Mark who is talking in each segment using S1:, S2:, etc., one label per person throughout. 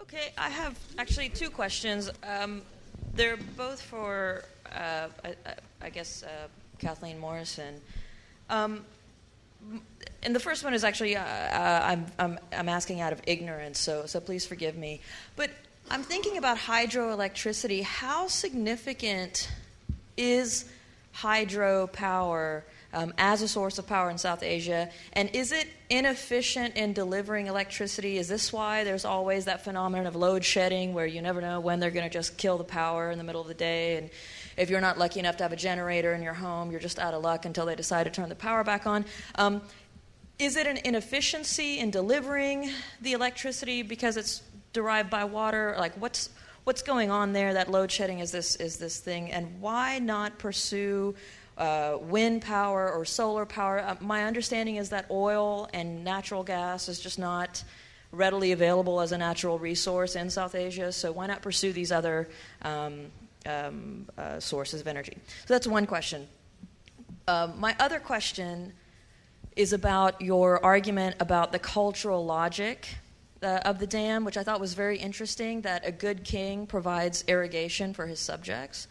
S1: Okay, I have actually two questions. They're both for, I guess, Kathleen Morrison. And the first one is actually, I'm asking out of ignorance, so please forgive me. But I'm thinking about hydroelectricity. How significant is hydropower as a source of power in South Asia? And is it inefficient in delivering electricity? Is this why there's always that phenomenon of load shedding where you never know when they're going to just kill the power in the middle of the day? And if you're not lucky enough to have a generator in your home, you're just out of luck until they decide to turn the power back on. Is it an inefficiency in delivering the electricity because it's derived by water? Like what's going on there? That load shedding is this thing, and why not pursue wind power or solar power? My understanding is that oil and natural gas is just not readily available as a natural resource in South Asia, so why not pursue these other sources of energy? So that's one question. My other question is about your argument about the cultural logic of the dam, which I thought was very interesting, that a good king provides irrigation for his subjects.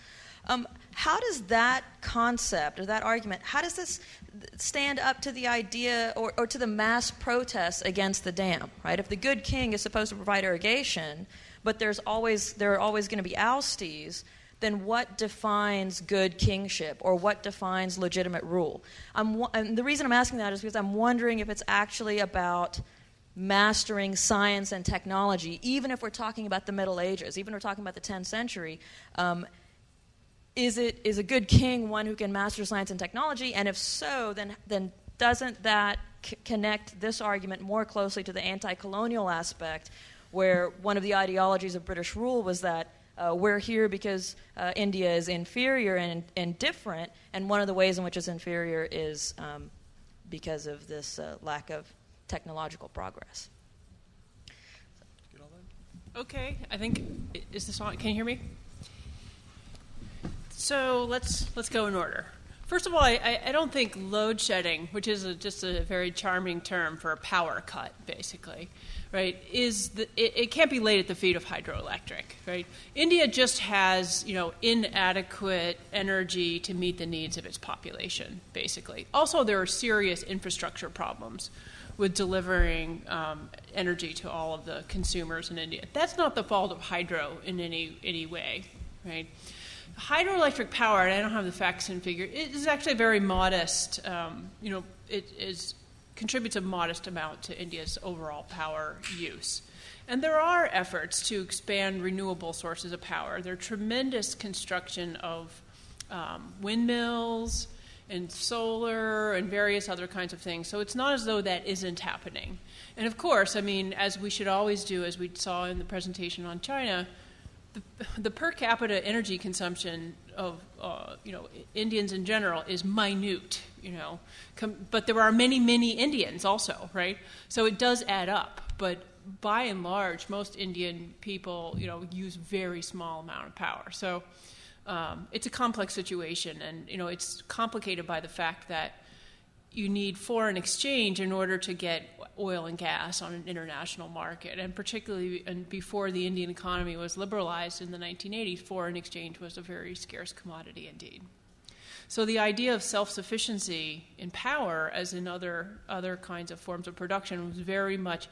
S1: How does that concept or that argument, how does this stand up to the idea or to the mass protests against the dam, right? If the good king is supposed to provide irrigation, but there are always going to be ousties, then what defines good kingship or what defines legitimate rule? And the reason I'm asking that is because I'm wondering if it's actually about mastering science and technology, even if we're talking about the Middle Ages, even if we're talking about the 10th century. Is a good king one who can master science and technology? And if so, then doesn't that connect this argument more closely to the anti-colonial aspect, where one of the ideologies of British rule was that we're here because India is inferior and different, and one of the ways in which it's inferior is because of this lack of technological progress.
S2: Okay, I think, is this on? Can you hear me? So let's go in order. First of all, I don't think load shedding, which is just a very charming term for a power cut, basically, right, it can't be laid at the feet of hydroelectric, right? India just has, inadequate energy to meet the needs of its population, basically. Also, there are serious infrastructure problems with delivering energy to all of the consumers in India. That's not the fault of hydro in any way, right? Hydroelectric power, and I don't have the facts and figure, it is actually very modest. It contributes a modest amount to India's overall power use. And there are efforts to expand renewable sources of power. There are tremendous construction of windmills and solar and various other kinds of things. So it's not as though that isn't happening. And of course, as we should always do, as we saw in the presentation on China, the per capita energy consumption of Indians in general is minute, but there are many, many Indians also, right? So it does add up, but by and large, most Indian people, use very small amount of power. So it's a complex situation, and it's complicated by the fact that you need foreign exchange in order to get oil and gas on an international market. And particularly before the Indian economy was liberalized in the 1980s, foreign exchange was a very scarce commodity indeed. So the idea of self-sufficiency in power, as in other kinds of forms of production, was very much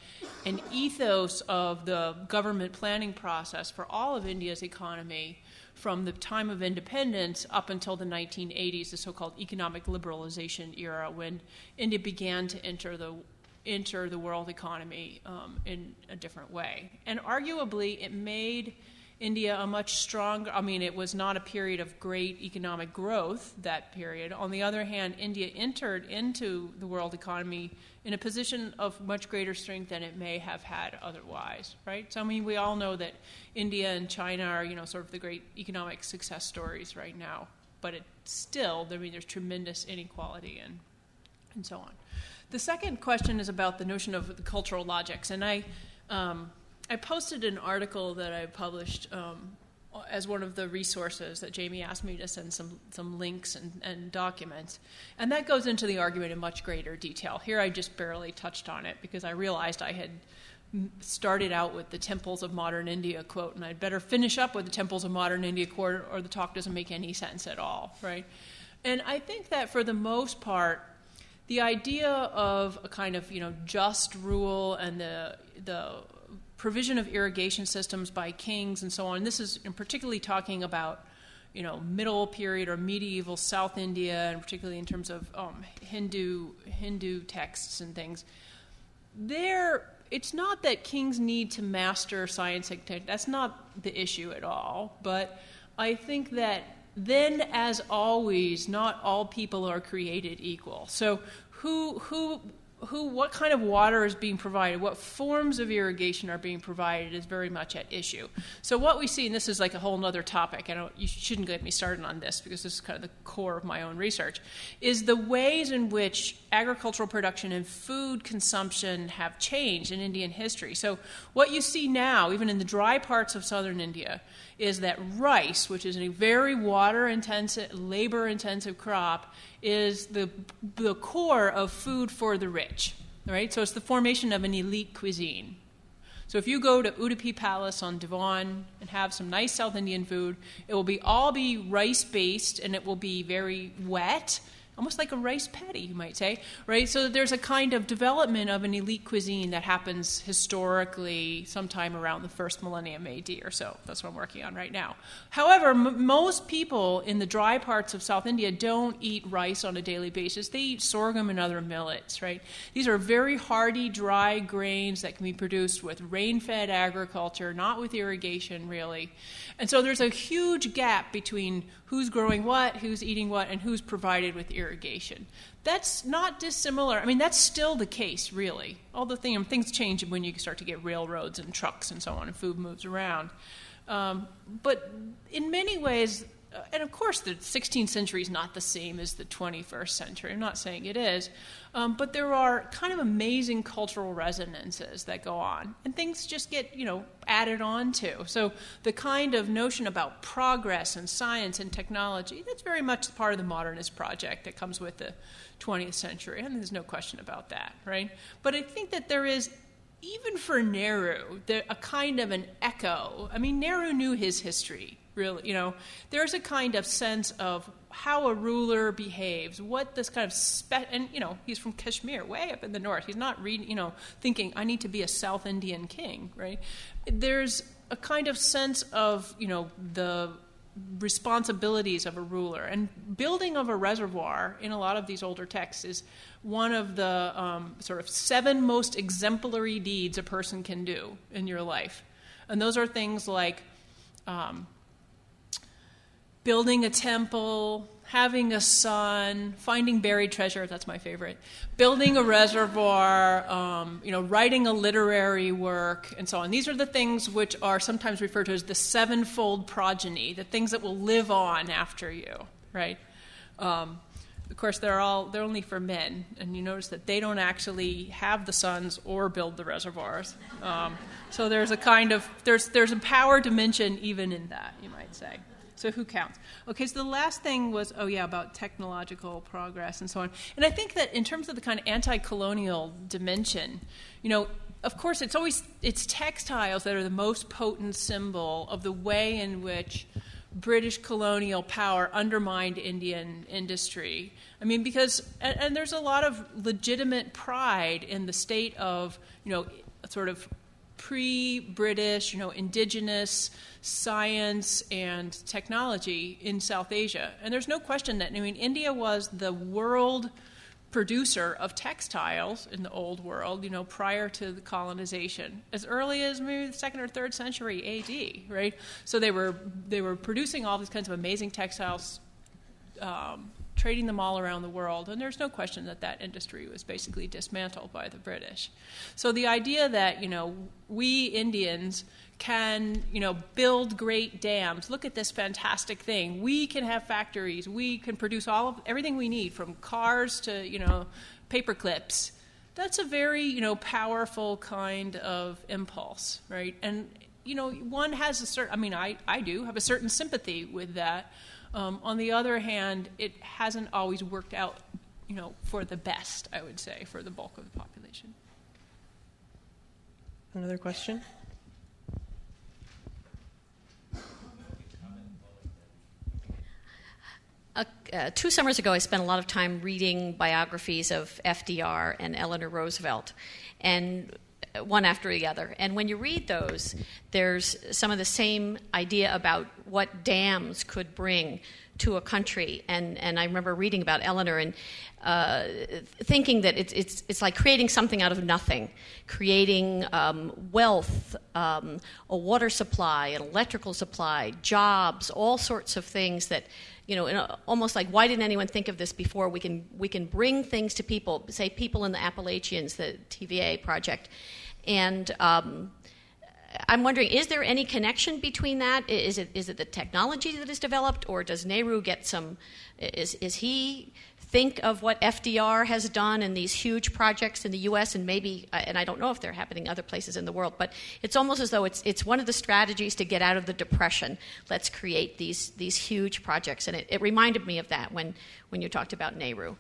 S2: an ethos of the government planning process for all of India's economy from the time of independence up until the 1980s, the so-called economic liberalization era, when India began to enter the world economy in a different way. And arguably, it made India a much stronger, it was not a period of great economic growth, that period. On the other hand, India entered into the world economy in a position of much greater strength than it may have had otherwise, right? So, we all know that India and China are, sort of the great economic success stories right now. But it still, there's tremendous inequality and so on. The second question is about the notion of the cultural logics. And I posted an article that I published as one of the resources that Jamie asked me to send some links and documents. And that goes into the argument in much greater detail. Here I just barely touched on it because I realized I had started out with the temples of modern India quote, and I'd better finish up with the temples of modern India quote, or the talk doesn't make any sense at all, right? And I think that for the most part, the idea of a kind of, just rule and the provision of irrigation systems by kings and so on, this is particularly talking about, middle period or medieval South India, and particularly in terms of Hindu texts and things. It's not that kings need to master science and tech. That's not the issue at all. But I think that then, as always, not all people are created equal. So what kind of water is being provided, what forms of irrigation are being provided is very much at issue. So what we see, and this is like a whole other topic, you shouldn't get me started on this because this is kind of the core of my own research, is the ways in which agricultural production and food consumption have changed in Indian history. So what you see now, even in the dry parts of southern India, is that rice, which is a very water-intensive, labor-intensive crop, is the core of food for the rich, right? So it's the formation of an elite cuisine. So if you go to Udupi Palace on Devon and have some nice South Indian food, it will all be rice-based, and it will be very wet, almost like a rice patty, you might say, right? So there's a kind of development of an elite cuisine that happens historically sometime around the first millennium AD or so. That's what I'm working on right now. However, most people in the dry parts of South India don't eat rice on a daily basis. They eat sorghum and other millets, right? These are very hardy, dry grains that can be produced with rain-fed agriculture, not with irrigation, really. And so there's a huge gap between who's growing what, who's eating what, and who's provided with irrigation. That's not dissimilar. I mean, that's still the case, really. Although things change when you start to get railroads and trucks and so on, and food moves around. But in many ways, and of course the 16th century is not the same as the 21st century. I'm not saying it is. But there are kind of amazing cultural resonances that go on. And things just get, added on to. So the kind of notion about progress and science and technology, that's very much part of the modernist project that comes with the 20th century. And there's no question about that, right? But I think that there is, even for Nehru, a kind of an echo. I mean, Nehru knew his history. Really, there's a kind of sense of how a ruler behaves, what this kind of and he's from Kashmir, way up in the north. He's not thinking I need to be a South Indian king, right? There's a kind of sense of the responsibilities of a ruler, and building of a reservoir in a lot of these older texts is one of the sort of 7 most exemplary deeds a person can do in your life, and those are things like building a temple, having a son, finding buried treasure, that's my favorite, building a reservoir, writing a literary work, and so on. These are the things which are sometimes referred to as the 7-fold progeny, the things that will live on after you, right? Of course, they're only for men, and you notice that they don't actually have the sons or build the reservoirs. So there's a kind of, there's a power dimension even in that, you might say. So who counts? Okay, so the last thing was, about technological progress and so on. And I think that in terms of the kind of anti-colonial dimension, of course it's textiles that are the most potent symbol of the way in which British colonial power undermined Indian industry. I mean, because, and there's a lot of legitimate pride in the state of, sort of pre-British, indigenous science and technology in South Asia. And there's no question that, India was the world producer of textiles in the old world, prior to the colonization, as early as maybe the 2nd or 3rd century AD, right? So they were producing all these kinds of amazing textiles, trading them all around the world, and there's no question that industry was basically dismantled by the British. So the idea that, we Indians can, build great dams, look at this fantastic thing, we can have factories, we can produce everything we need, from cars to, paper clips, that's a very, powerful kind of impulse, right? And, one has a certain, I do have a certain sympathy with that. On the other hand, it hasn't always worked out, for the best, I would say, for the bulk of the population.
S3: Another question?
S4: Two summers ago, I spent a lot of time reading biographies of FDR and Eleanor Roosevelt, and one after the other. And when you read those, there's some of the same idea about what dams could bring to a country. And I remember reading about Eleanor and thinking that it's like creating something out of nothing, creating wealth, a water supply, an electrical supply, jobs, all sorts of things that, almost like, why didn't anyone think of this before? We can bring things to people, say people in the Appalachians, the TVA project. And I'm wondering, is there any connection between that? Is it the technology that is developed, or does Nehru get some, is he think of what FDR has done in these huge projects in the U.S. and maybe, and I don't know if they're happening other places in the world, but it's almost as though it's one of the strategies to get out of the depression. Let's create these huge projects, and it reminded me of that when you talked about Nehru.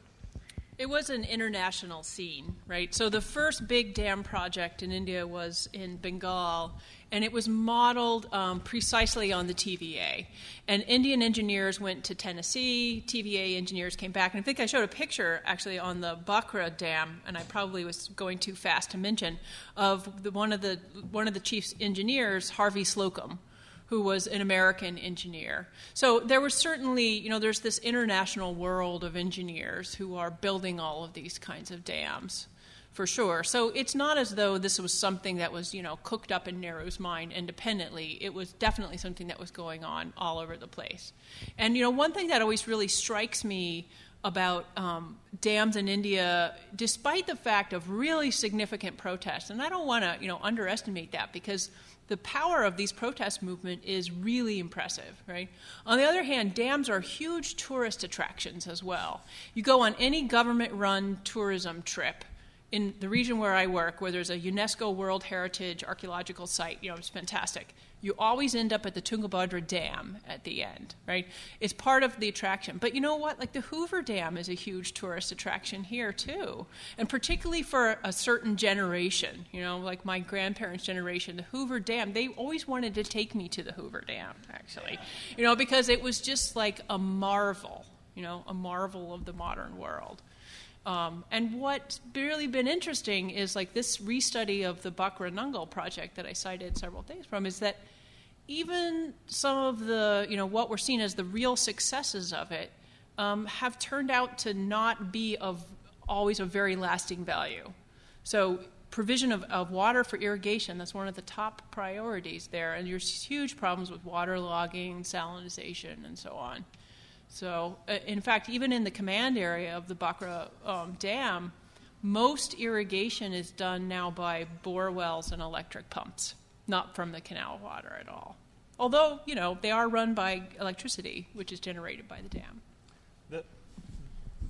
S2: It was an international scene, right? So the first big dam project in India was in Bengal, and it was modeled precisely on the TVA. And Indian engineers went to Tennessee, TVA engineers came back, and I think I showed a picture actually on the Bakra Dam, and I probably was going too fast to mention, of one of the chief engineers, Harvey Slocum, who was an American engineer. So there was certainly, there's this international world of engineers who are building all of these kinds of dams, for sure. So it's not as though this was something that was, cooked up in Nehru's mind independently. It was definitely something that was going on all over the place. And, one thing that always really strikes me about dams in India, despite the fact of really significant protests, and I don't want to, underestimate that, because the power of these protest movement is really impressive, right? On the other hand, dams are huge tourist attractions as well. You go on any government-run tourism trip in the region where I work, where there's a UNESCO World Heritage archaeological site, it's fantastic. You always end up at the Tungabhadra Dam at the end, right? It's part of the attraction. But you know what? Like the Hoover Dam is a huge tourist attraction here too. And particularly for a certain generation, like my grandparents' generation, the Hoover Dam, they always wanted to take me to the Hoover Dam, actually, because it was just like a marvel of the modern world. And what's really been interesting is like this restudy of the Bakra Nangal project that I cited several things from, is that even some of the, what we're seeing as the real successes of it have turned out to not be always of very lasting value. So provision of water for irrigation, that's one of the top priorities there. And there's huge problems with water logging, salinization, and so on. So, in fact, even in the command area of the Bakra Dam, most irrigation is done now by bore wells and electric pumps, not from the canal water at all. Although, they are run by electricity, which is generated by the dam.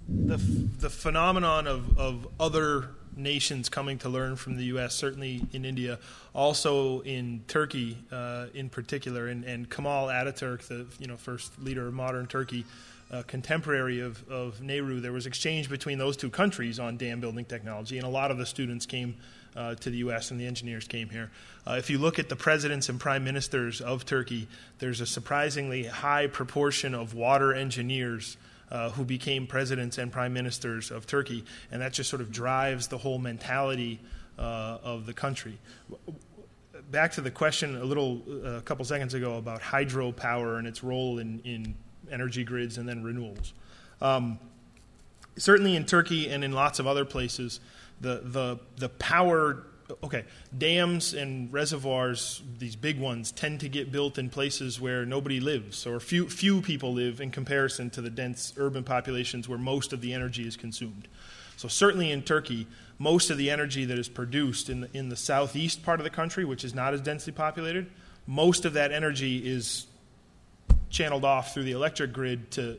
S5: The phenomenon of other nations coming to learn from the U.S., certainly in India, also in Turkey in particular, and Kemal Ataturk, the first leader of modern Turkey, contemporary of Nehru, there was exchange between those two countries on dam building technology, and a lot of the students came to the U.S. and the engineers came here. If you look at the presidents and prime ministers of Turkey, there's a surprisingly high proportion of water engineers who became presidents and prime ministers of Turkey, and that just sort of drives the whole mentality of the country. Back to the question a couple seconds ago about hydropower and its role in energy grids and then renewables. Certainly in Turkey and in lots of other places, the power. Okay, dams and reservoirs, these big ones, tend to get built in places where nobody lives, or few people live in comparison to the dense urban populations where most of the energy is consumed. So certainly in Turkey, most of the energy that is produced in the southeast part of the country, which is not as densely populated, most of that energy is channeled off through the electric grid to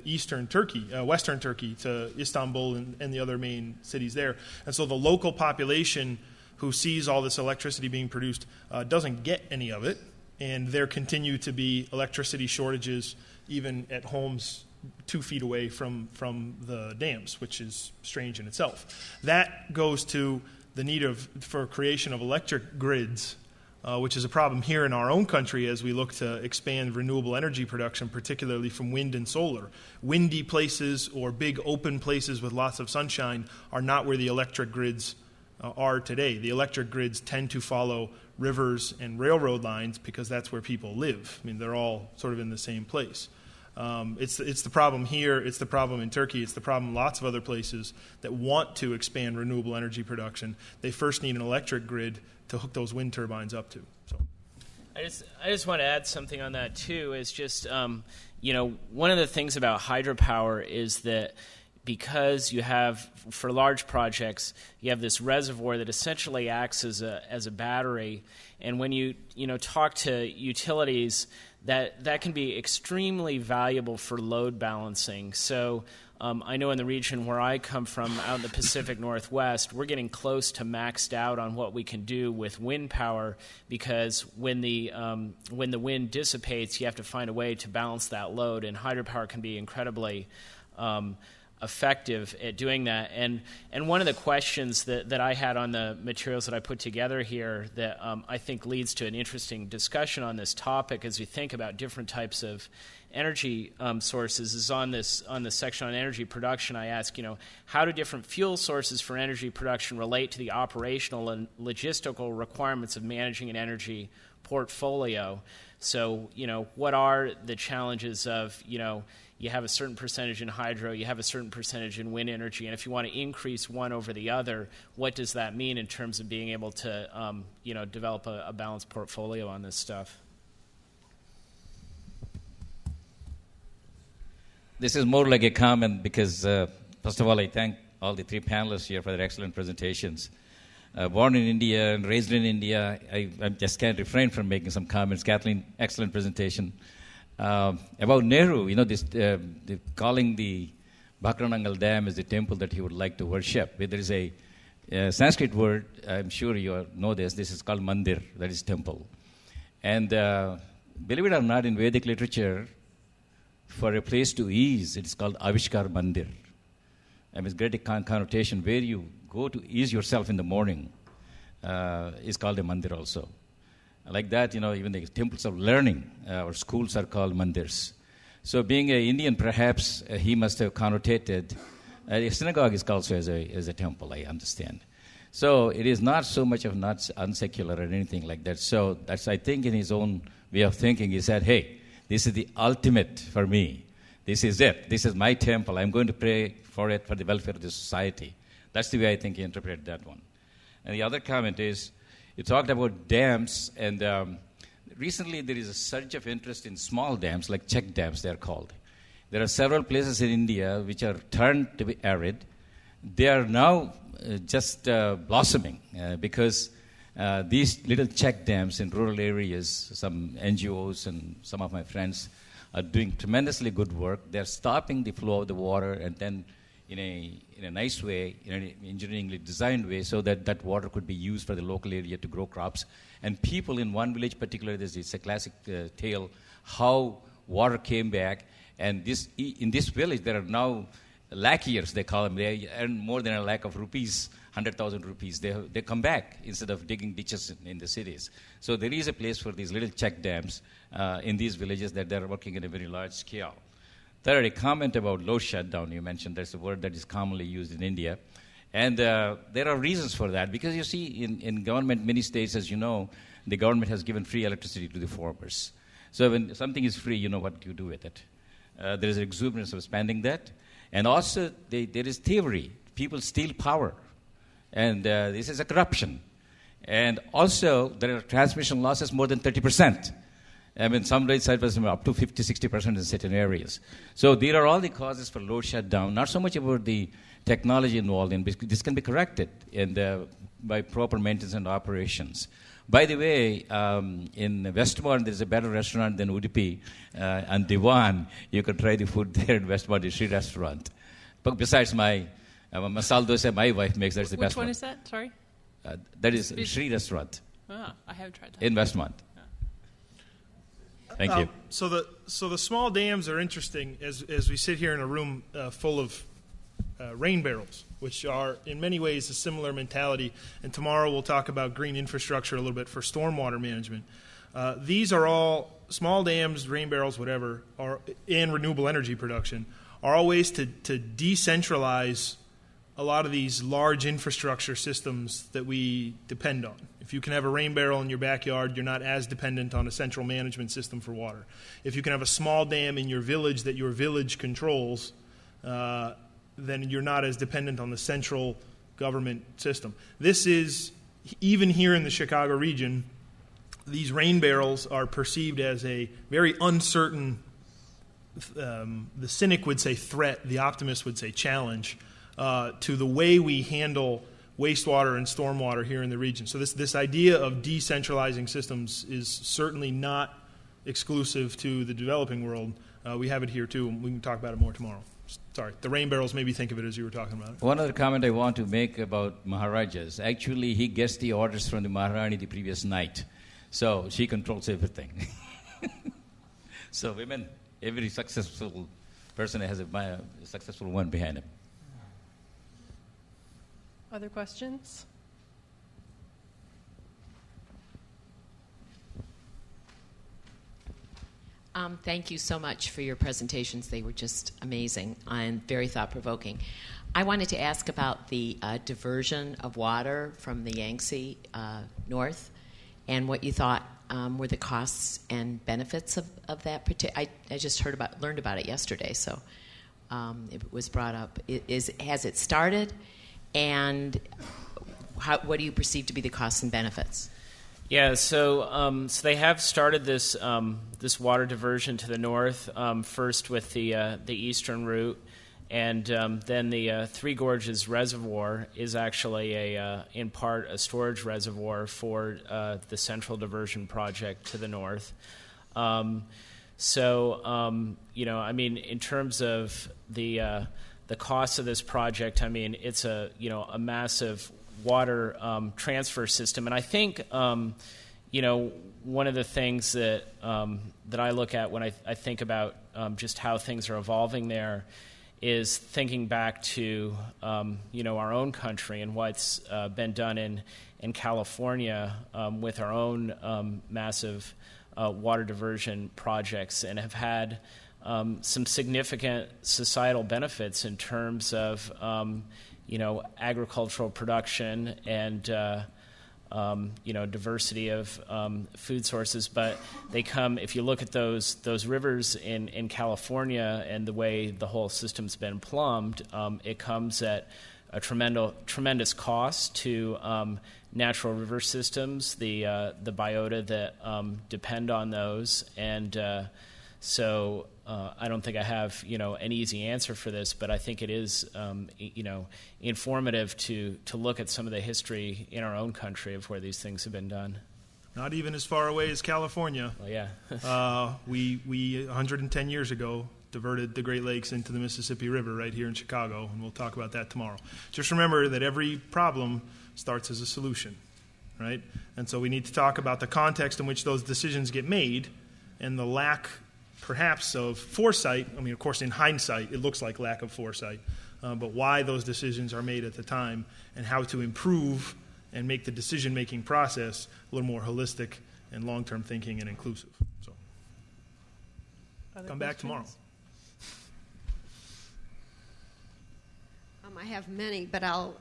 S5: eastern Turkey, western Turkey, to Istanbul and the other main cities there. And so the local population who sees all this electricity being produced doesn't get any of it, and there continue to be electricity shortages even at homes 2 feet away from the dams, which is strange in itself. That goes to the need for creation of electric grids, which is a problem here in our own country as we look to expand renewable energy production, particularly from wind and solar. Windy places or big open places with lots of sunshine are not where the electric grids are today. The electric grids tend to follow rivers and railroad lines because that's where people live. I mean, they're all sort of in the same place. It's the problem here, it's the problem in Turkey, it's the problem in lots of other places that want to expand renewable energy production. They first need an electric grid to hook those wind turbines up to. So,
S3: I just want to add something on that too. Is just one of the things about hydropower is that because you have, for large projects, you have this reservoir that essentially acts as a battery, and when you talk to utilities, that can be extremely valuable for load balancing. So I know in the region where I come from, out in the Pacific Northwest, we're getting close to maxed out on what we can do with wind power, because when the wind dissipates, you have to find a way to balance that load, and hydropower can be incredibly effective at doing that. And one of the questions that I had on the materials that I put together here that I think leads to an interesting discussion on this topic as we think about different types of energy sources is on this section on energy production. I ask, how do different fuel sources for energy production relate to the operational and logistical requirements of managing an energy portfolio? So, what are the challenges of, you have a certain percentage in hydro, you have a certain percentage in wind energy, and if you want to increase one over the other, what does that mean in terms of being able to, develop a balanced portfolio on this stuff?
S6: This is more like a comment because, first of all, I thank all the three panelists here for their excellent presentations. Born in India and raised in India, I just can't refrain from making some comments. Kathleen, excellent presentation. About Nehru, calling the Bhakranangal Dam as the temple that he would like to worship. There is a Sanskrit word, I'm sure you know this is called mandir, that is temple. And believe it or not, in Vedic literature, for a place to ease, it's called Avishkar Mandir. I mean, it's great connotation. Where you go to ease yourself in the morning is called a mandir also. Like that, even the temples of learning or schools are called mandirs. So being an Indian, perhaps he must have connotated, a synagogue is also as a temple, I understand. So it is not so much of not unsecular or anything like that. So that's, I think, in his own way of thinking, he said, hey, this is the ultimate for me. This is it. This is my temple. I'm going to pray for it for the welfare of the society. That's the way I think he interpreted that one. And the other comment is, you talked about dams, and recently there is a surge of interest in small dams, like check dams they're called. There are several places in India which are turned to be arid. They are now just blossoming because these little check dams in rural areas, some NGOs and some of my friends are doing tremendously good work. They're stopping the flow of the water, and then in a nice way, in an engineeringly designed way, so that water could be used for the local area to grow crops. And people in one village particularly, it's a classic tale, how water came back. And in this village, there are now lakhiyers, they call them. They earn more than a lakh of rupees, 100,000 rupees. They come back instead of digging ditches in the cities. So there is a place for these little check dams in these villages that they're working at a very large scale. Third, a comment about load shutdown you mentioned. That's a word that is commonly used in India. And there are reasons for that. Because you see, in government, many states, as you know, the government has given free electricity to the farmers. So when something is free, you know what you do with it. There is exuberance of spending that. And also, there is thievery. People steal power. And this is a corruption. And also, there are transmission losses more than 30%. I mean, some rates it was up to 50, 60% in certain areas. So there are all the causes for load shutdown, not so much about the technology involved in, this can be corrected by proper maintenance and operations. By the way, in Westmont, there's a better restaurant than Udupi and Diwan. You can try the food there in Westmont, the Sri restaurant. But besides my masala dosa, my wife makes, that's the best one.
S2: Which one is that? Sorry?
S6: That is Sri restaurant.
S2: I haven't tried that.
S6: In Westmont. Thank you.
S5: So the small dams are interesting as we sit here in a room full of rain barrels, which are in many ways a similar mentality. And tomorrow we'll talk about green infrastructure a little bit for stormwater management. These are all small dams, rain barrels, whatever, and renewable energy production are all ways to decentralize a lot of these large infrastructure systems that we depend on. If you can have a rain barrel in your backyard, you're not as dependent on a central management system for water. If you can have a small dam in your village that your village controls, then you're not as dependent on the central government system. This is, even here in the Chicago region, these rain barrels are perceived as a very uncertain, the cynic would say threat, the optimist would say challenge, to the way we handle wastewater and stormwater here in the region. So this idea of decentralizing systems is certainly not exclusive to the developing world. We have it here too, and we can talk about it more tomorrow. Sorry, the rain barrels made me think of it as you were talking about it.
S6: One other comment I want to make about Maharajas. Actually, he gets the orders from the Maharani the previous night. So she controls everything. So women, every successful person has a successful one behind him.
S7: Other questions?
S8: Thank you so much for your presentations. They were just amazing and very thought-provoking. I wanted to ask about the diversion of water from the Yangtze north and what you thought were the costs and benefits of that. I just learned about it yesterday, so it was brought up. Has it started, and what do you perceive to be the costs and benefits?
S3: Yeah, so they have started this this water diversion to the north, first with the eastern route, and then the Three Gorges Reservoir is actually in part a storage reservoir for the central diversion project to the north. In terms of the cost of this project, I mean, it's a massive water transfer system, and I think one of the things that I look at when I think about just how things are evolving there is thinking back to our own country and what's been done in California with our own massive water diversion projects, and have had some significant societal benefits in terms of agricultural production and diversity of food sources. But they come, if you look at those rivers in California and the way the whole system's been plumbed, it comes at a tremendous cost to natural river systems, the biota that depend on those, and so I don't think I have an easy answer for this, but I think it is informative to look at some of the history in our own country of where these things have been done.
S5: Not even as far away as California.
S3: Well, yeah.
S5: We 110 years ago diverted the Great Lakes into the Mississippi River right here in Chicago, and we'll talk about that tomorrow. Just remember that every problem starts as a solution, right? And so we need to talk about the context in which those decisions get made and the lack perhaps of foresight. I mean, of course, in hindsight, it looks like lack of foresight, but why those decisions are made at the time and how to improve and make the decision-making process a little more holistic and long-term thinking and inclusive. So, come back tomorrow.
S9: I have many, but I'll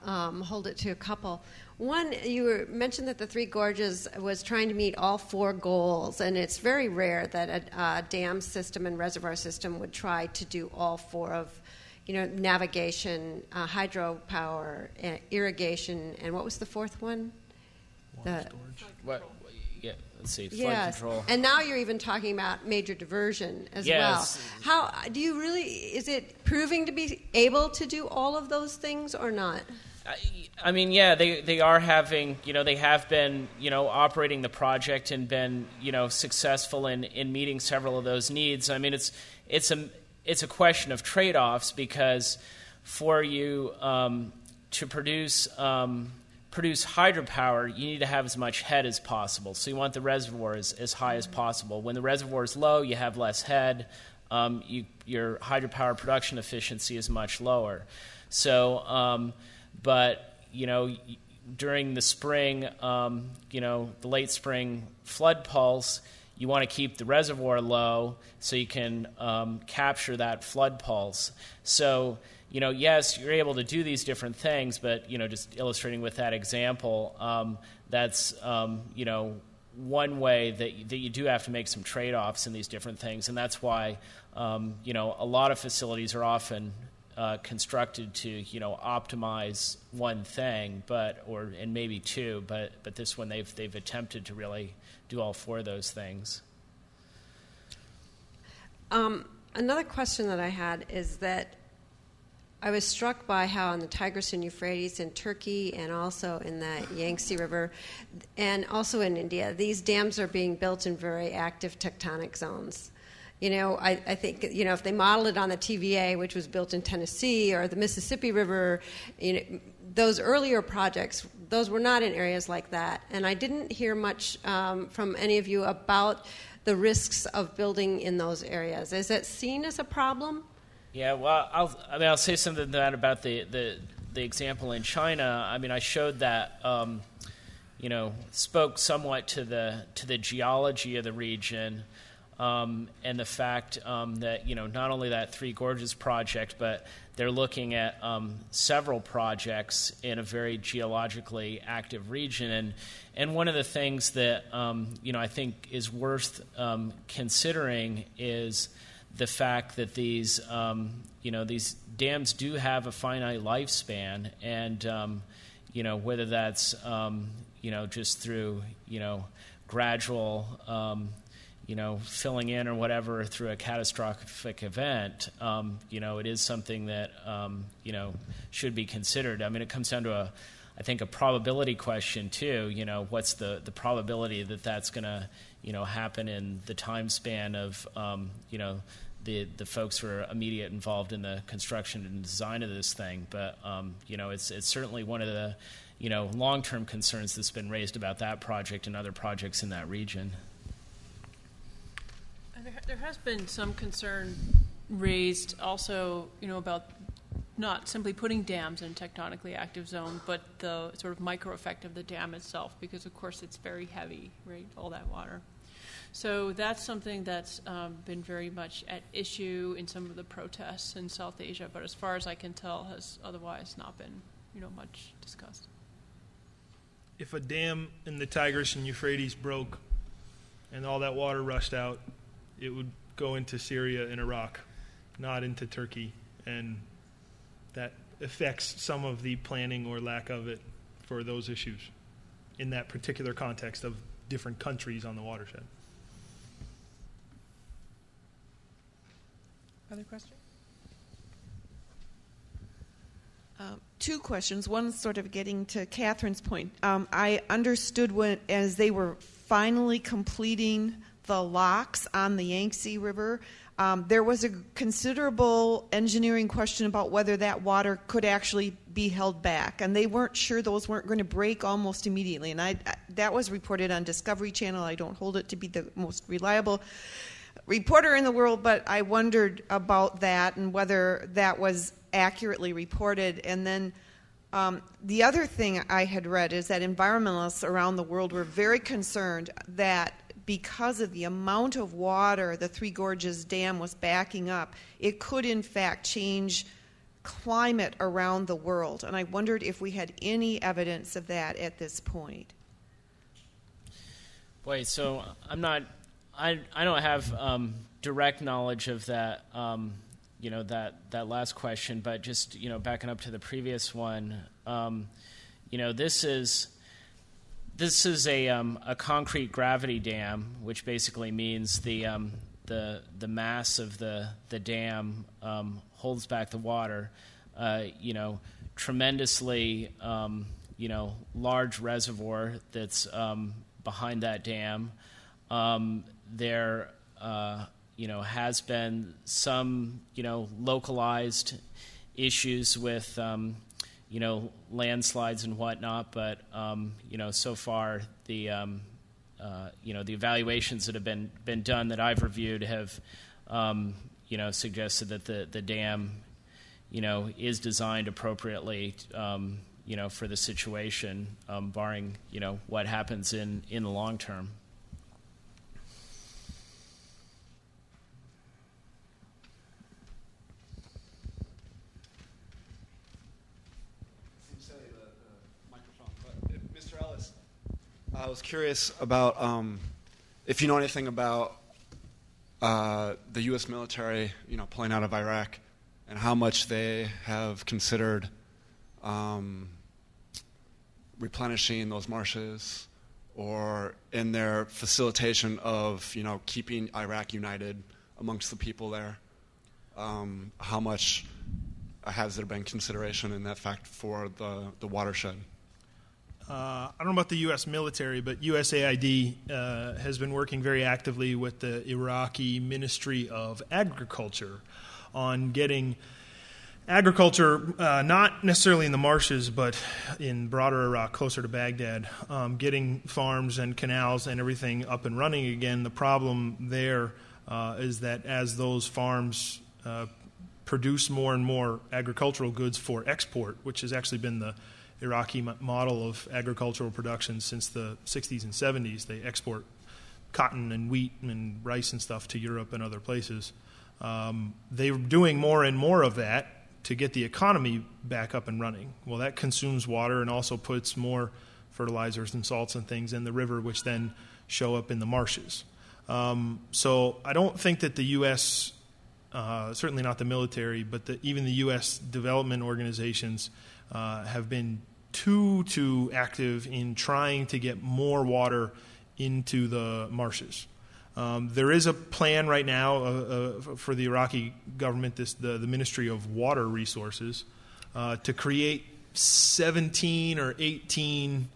S9: hold it to a couple. One, you mentioned that the Three Gorges was trying to meet all four goals, and it's very rare that a dam system and reservoir system would try to do all four of, navigation, hydropower, irrigation, and what was the fourth one?
S5: Water storage.
S3: Yeah, let's see, flood control.
S9: And now you're even talking about major diversion as well. How do you really? Is it proving to be able to do all of those things or not?
S3: I mean, yeah, they are having, they have been, operating the project and been, successful in meeting several of those needs. I mean, it's a question of trade-offs, because for you to produce hydropower, you need to have as much head as possible. So you want the reservoir as high as possible. When the reservoir is low, you have less head. your hydropower production efficiency is much lower. So, but during the spring, the late spring flood pulse, you want to keep the reservoir low so you can capture that flood pulse. So, yes, you're able to do these different things, but, just illustrating with that example, that's, one way that you do have to make some trade-offs in these different things, and that's why, a lot of facilities are often constructed to, optimize one thing, and maybe two, but this one they've attempted to really do all four of those things.
S9: Another question that I had is that I was struck by how in the Tigris and Euphrates in Turkey and also in the Yangtze River and also in India, these dams are being built in very active tectonic zones. I think, if they model it on the TVA, which was built in Tennessee, or the Mississippi River, those earlier projects, those were not in areas like that. And I didn't hear much from any of you about the risks of building in those areas. Is it seen as a problem?
S3: Yeah, well, I'll say something to that about the example in China. I mean, I showed that, spoke somewhat to the geology of the region, and the fact that, not only that Three Gorges project, but they're looking at several projects in a very geologically active region. And one of the things that, I think is worth considering is the fact that these dams do have a finite lifespan, and whether that's just through gradual filling in or whatever through a catastrophic event, it is something that should be considered. I mean, it comes down to a probability question too. What's the probability that that's going to happen in the time span of the folks who are immediate involved in the construction and design of this thing. But it's certainly one of the long-term concerns that's been raised about that project and other projects in that region.
S2: There has been some concern raised also, about not simply putting dams in a tectonically active zone, but the sort of micro effect of the dam itself, because of course it's very heavy, right, all that water. So that's something that's been very much at issue in some of the protests in South Asia, but as far as I can tell, has otherwise not been, much discussed.
S5: If a dam in the Tigris and Euphrates broke and all that water rushed out, it would go into Syria and Iraq, not into Turkey, and that affects some of the planning or lack of it for those issues in that particular context of different countries on the watershed.
S7: Other questions?
S10: Two questions. One sort of getting to Catherine's point. I understood as they were finally completing the locks on the Yangtze River, there was a considerable engineering question about whether that water could actually be held back, and they weren't sure those weren't going to break almost immediately. And that was reported on Discovery Channel. I don't hold it to be the most reliable reporter in the world, but I wondered about that and whether that was accurately reported. And then the other thing I had read is that environmentalists around the world were very concerned that because of the amount of water the Three Gorges Dam was backing up, it could in fact change climate around the world. And I wondered if we had any evidence of that at this point.
S3: Boy, so I don't have direct knowledge of that, that last question, but just, backing up to the previous one, this is a concrete gravity dam, which basically means the mass of the dam holds back the water. Tremendously large reservoir that's behind that dam. There has been some localized issues with landslides and whatnot, but so far the the evaluations that have been done that I've reviewed have suggested that the dam, is designed appropriately, for the situation, barring, what happens in the long term.
S11: I was curious about if you know anything about the U.S. military, pulling out of Iraq, and how much they have considered replenishing those marshes, or in their facilitation of, keeping Iraq united amongst the people there. How much has there been consideration in that fact for the watershed?
S5: I don't know about the U.S. military, but USAID has been working very actively with the Iraqi Ministry of Agriculture on getting agriculture, not necessarily in the marshes, but in broader Iraq, closer to Baghdad, getting farms and canals and everything up and running again. The problem there is that as those farms produce more and more agricultural goods for export, which has actually been the Iraqi model of agricultural production since the 60s and 70s. They export cotton and wheat and rice and stuff to Europe and other places. They're doing more and more of that to get the economy back up and running. Well, that consumes water and also puts more fertilizers and salts and things in the river, which then show up in the marshes. So I don't think that the U.S., certainly not the military, but even the U.S. development organizations have been too active in trying to get more water into the marshes. There is a plan right now for the Iraqi government, the Ministry of Water Resources, to create 17 or 18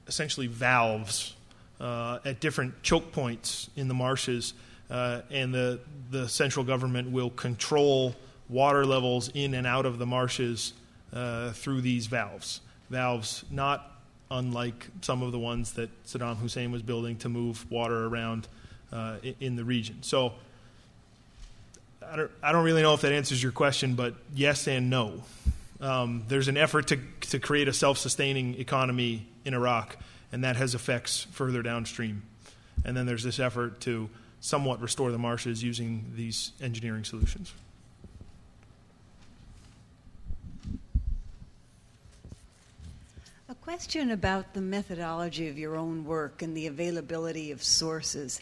S5: essentially valves at different choke points in the marshes, and the central government will control water levels in and out of the marshes through these valves. Valves not unlike some of the ones that Saddam Hussein was building to move water around in the region. So I don't really know if that answers your question, but yes and no. There's an effort to create a self-sustaining economy in Iraq, and that has effects further downstream. And then there's this effort to somewhat restore the marshes using these engineering solutions.
S12: A question about the methodology of your own work and the availability of sources.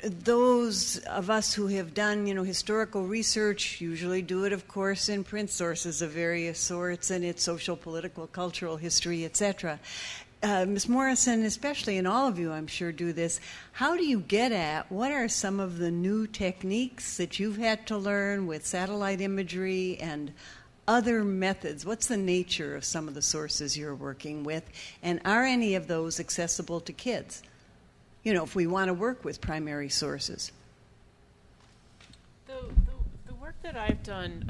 S12: Those of us who have done, historical research usually do it, of course, in print sources of various sorts, and its social, political, cultural history, etc. Ms. Morrison, especially, and all of you, I'm sure, do this. How do you get at what are some of the new techniques that you've had to learn with satellite imagery and other methods? What's the nature of some of the sources you're working with? And are any of those accessible to kids? If we want to work with primary sources.
S2: The work that I've done,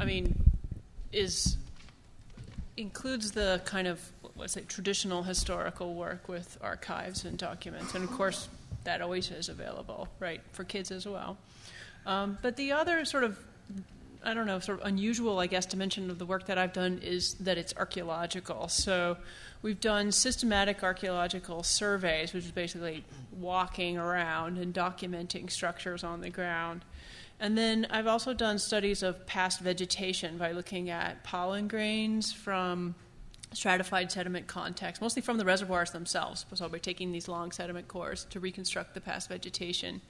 S2: includes the kind of, traditional historical work with archives and documents. And of course, that always is available, right, for kids as well. But the other sort of unusual, I guess, dimension of the work that I've done is that it's archaeological. So we've done systematic archaeological surveys, which is basically walking around and documenting structures on the ground. And then I've also done studies of past vegetation by looking at pollen grains from stratified sediment context, mostly from the reservoirs themselves. So by taking these long sediment cores to reconstruct the past vegetation.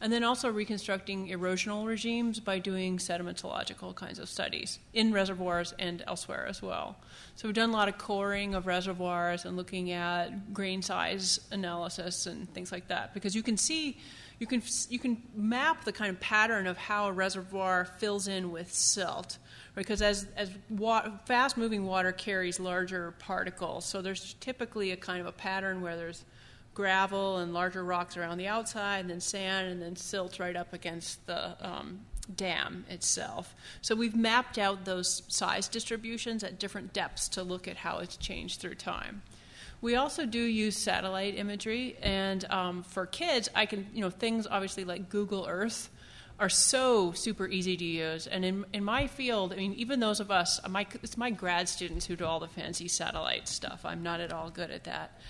S2: And then also reconstructing erosional regimes by doing sedimentological kinds of studies in reservoirs and elsewhere as well. So we've done a lot of coring of reservoirs and looking at grain size analysis and things like that, because you can see, you can map the kind of pattern of how a reservoir fills in with silt, because as fast-moving water carries larger particles, so there's typically a kind of a pattern where there's gravel and larger rocks around the outside, and then sand, and then silt right up against the dam itself. So we've mapped out those size distributions at different depths to look at how it's changed through time. We also do use satellite imagery, and for kids, I can, things obviously like Google Earth are so super easy to use. And in my field, I mean, even those of us, it's my grad students who do all the fancy satellite stuff. I'm not at all good at that.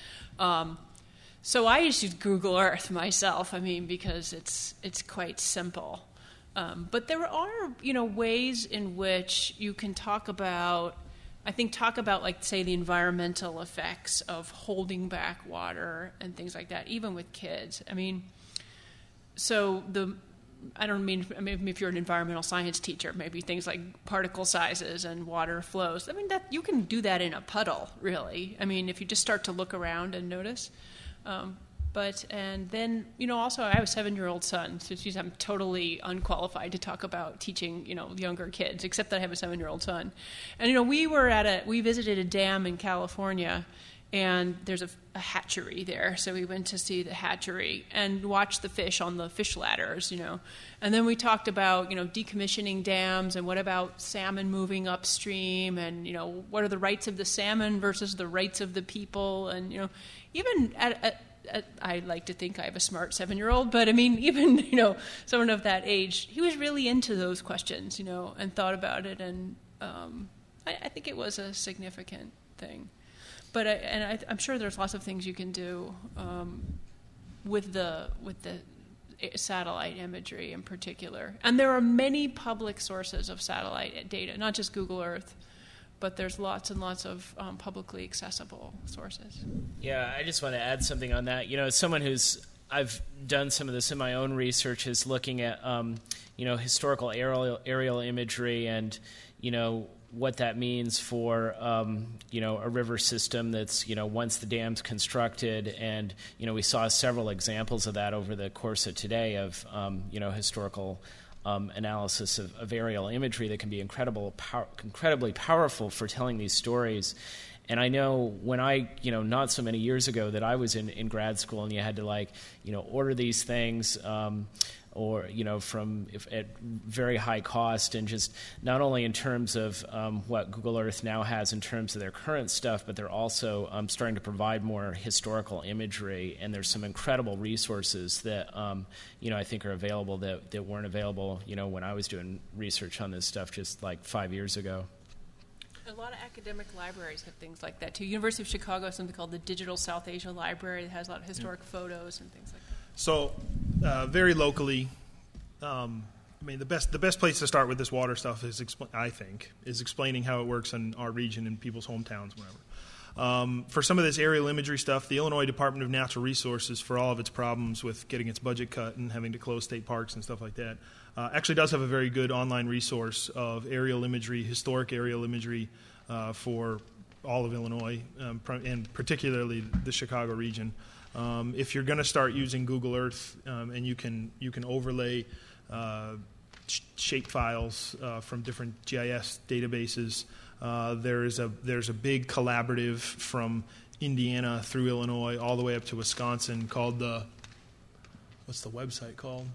S2: So I just use Google Earth myself, I mean, because it's quite simple. But there are, ways in which you can talk about, like, say, the environmental effects of holding back water and things like that, even with kids. I mean, if you're an environmental science teacher, maybe things like particle sizes and water flows. I mean, that you can do that in a puddle, really. I mean, if you just start to look around and notice. And then, also I have a 7-year-old son, so I'm totally unqualified to talk about teaching, younger kids, except that I have a 7-year-old son. And, we visited a dam in California, and there's a hatchery there. So we went to see the hatchery and watch the fish on the fish ladders, And then we talked about, decommissioning dams and what about salmon moving upstream and, what are the rights of the salmon versus the rights of the people. And, even I like to think I have a smart 7-year-old, but I mean, even, someone of that age, he was really into those questions, and thought about it. And I think it was a significant thing. But I'm sure there's lots of things you can do with the satellite imagery in particular. And there are many public sources of satellite data, not just Google Earth, but there's lots and lots of publicly accessible sources.
S3: Yeah, I just want to add something on that. As someone I've done some of this in my own research, is looking at historical aerial imagery and what that means for a river system that's once the dam's constructed, and we saw several examples of that over the course of today of historical analysis of aerial imagery that can be incredibly powerful for telling these stories. And I know when not so many years ago that I was in grad school, and you had to order these things or at very high cost, and just not only in terms of what Google Earth now has in terms of their current stuff, but they're also starting to provide more historical imagery. And there's some incredible resources that I think are available that weren't available when I was doing research on this stuff just like 5 years ago.
S2: A lot of academic libraries have things like that too. University of Chicago has something called the Digital South Asia Library that has a lot of historic photos and things like that.
S5: So, very locally, the best place to start with this water stuff is explaining how it works in our region and people's hometowns, whatever. For some of this aerial imagery stuff, the Illinois Department of Natural Resources, for all of its problems with getting its budget cut and having to close state parks and stuff like that, actually does have a very good online resource of aerial imagery, historic aerial imagery for all of Illinois, and particularly the Chicago region. If you're going to start using Google Earth, and you can overlay shape files from different GIS databases, there's a big collaborative from Indiana through Illinois all the way up to Wisconsin called what's the website called?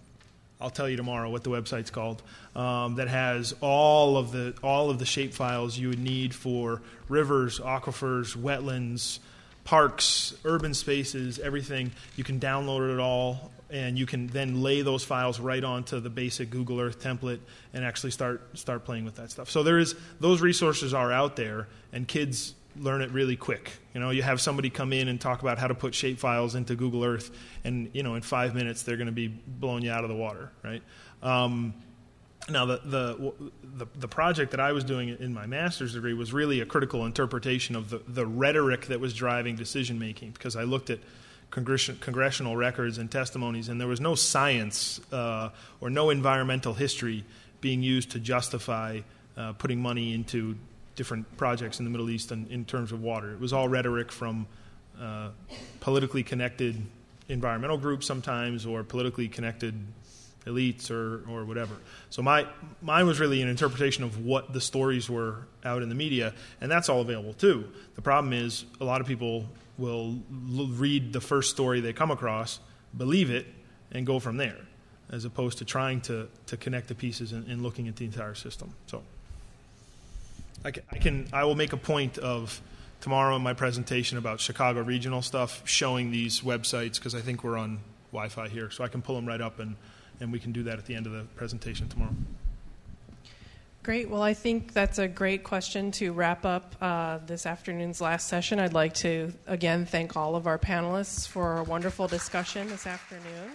S5: I'll tell you tomorrow what the website's called. That has all of the shape files you would need for rivers, aquifers, wetlands, parks, urban spaces, everything. You can download it all, and you can then lay those files right onto the basic Google Earth template and actually start playing with that stuff. So those resources are out there, and kids learn it really quick. You have somebody come in and talk about how to put shape files into Google Earth, and in 5 minutes they're going to be blowing you out of the water, right? Now, the project that I was doing in my master's degree was really a critical interpretation of the rhetoric that was driving decision making, because I looked at congressional records and testimonies, and there was no science or no environmental history being used to justify putting money into different projects in the Middle East in terms of water. It was all rhetoric from politically connected environmental groups sometimes, or politically connected elites or whatever. So mine was really an interpretation of what the stories were out in the media, and that's all available too. The problem is a lot of people will read the first story they come across, believe it, and go from there, as opposed to trying to connect the pieces and looking at the entire system. So I will make a point of tomorrow in my presentation about Chicago regional stuff, showing these websites, because I think we're on Wi-Fi here, so I can pull them right up and and we can do that at the end of the presentation tomorrow.
S7: Great. Well, I think that's a great question to wrap up this afternoon's last session. I'd like to, again, thank all of our panelists for a wonderful discussion this afternoon.